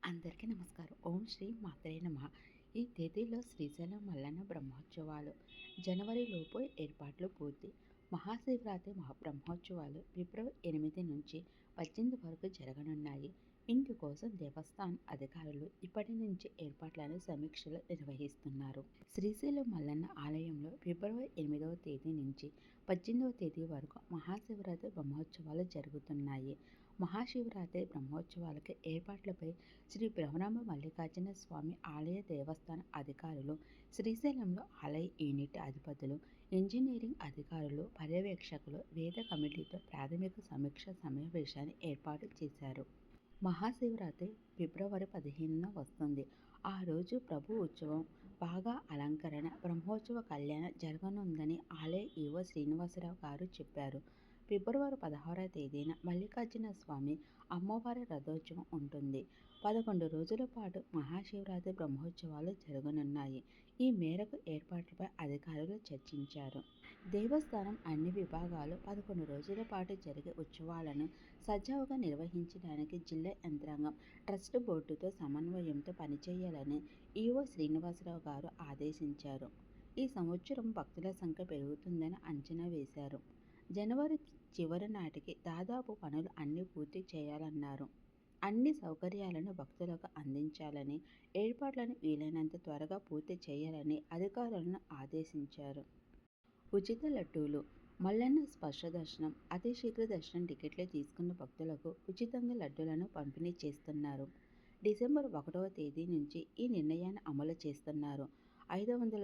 అందరికీ నమస్కారం. ఓం శ్రీ మాత్రే నమః. ఈ తేదీలో శ్రీశైలం మల్లన్న బ్రహ్మోత్సవాలు జనవరిలోపు ఏర్పాట్లు పూర్తి. మహాశివరాత్రి బ్రహ్మోత్సవాలు ఫిబ్రవరి 8 నుంచి 18 వరకు జరగనున్నాయి. ఇందుకోసం దేవస్థానం అధికారులు ఇప్పటి నుంచి ఏర్పాట్లను సమీక్షలు నిర్వహిస్తున్నారు. శ్రీశైలం మల్లన్న ఆలయంలో ఫిబ్రవరి 8వ తేదీ నుంచి 18వ తేదీ వరకు మహాశివరాత్రి బ్రహ్మోత్సవాలు జరుగుతున్నాయి. మహాశివరాత్రి బ్రహ్మోత్సవాలకి ఏర్పాట్లపై శ్రీ బ్రహ్మరాంబ మల్లికార్జున స్వామి ఆలయ దేవస్థానం అధికారులు, శ్రీశైలంలో ఆలయ యూనిట్ అధిపతులు, ఇంజనీరింగ్ అధికారులు, పర్యవేక్షకులు వేద కమిటీతో ప్రాథమిక సమీక్ష సమావేశాన్ని ఏర్పాటు చేశారు. మహాశివరాత్రి ఫిబ్రవరి 15న వస్తుంది. ఆ రోజు ప్రభు ఉత్సవం, బాగా అలంకరణ, బ్రహ్మోత్సవ కళ్యాణం జరగనుందని ఆలయ ఈవో శ్రీనివాసరావు గారు చెప్పారు. ఫిబ్రవరి 16వ తేదీన మల్లికార్జున స్వామి అమ్మవారి రథోత్సవం ఉంటుంది. 11 రోజుల పాటు మహాశివరాత్రి బ్రహ్మోత్సవాలు జరగనున్నాయి. ఈ మేరకు ఏర్పాట్లపై అధికారులు చర్చించారు. దేవస్థానం అన్ని విభాగాలు 11 రోజుల పాటు జరిగే ఉత్సవాలను సజావుగా నిర్వహించడానికి జిల్లా యంత్రాంగం, ట్రస్ట్ బోర్డుతో సమన్వయంతో పనిచేయాలని ఈవో శ్రీనివాసరావు గారు ఆదేశించారు. ఈ సంవత్సరం భక్తుల సంఖ్య పెరుగుతుందని అంచనా వేశారు. జనవరి చివరి నాటికి దాదాపు పనులు అన్నీ పూర్తి చేయాలన్నారు. అన్ని సౌకర్యాలను భక్తులకు అందించాలని, ఏర్పాట్లను వీలైనంత త్వరగా పూర్తి చేయాలని అధికారులను ఆదేశించారు. ఉచిత లడ్డూలు. మల్లన్న స్పర్శ దర్శనం, అతి శీఘ్ర దర్శనం టికెట్లు తీసుకున్న భక్తులకు ఉచితంగా లడ్డూలను పంపిణీ చేస్తున్నారు. డిసెంబర్ 1వ తేదీ నుంచి ఈ నిర్ణయాన్ని అమలు చేస్తున్నారు.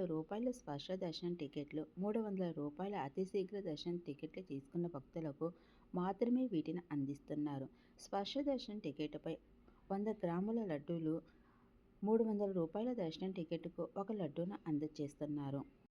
రూ. 500 స్పర్శ దర్శనం టికెట్లు, రూ. 300 అతి శీఘ్ర దర్శనం టికెట్లు తీసుకున్న భక్తులకు మాత్రమే వీటిని అందిస్తున్నారు. స్పర్శ దర్శనం టికెట్పై 100 గ్రాముల లడ్డూలు, రూ. 300 దర్శనం టికెట్కు 1 లడ్డూను అందజేస్తున్నారు.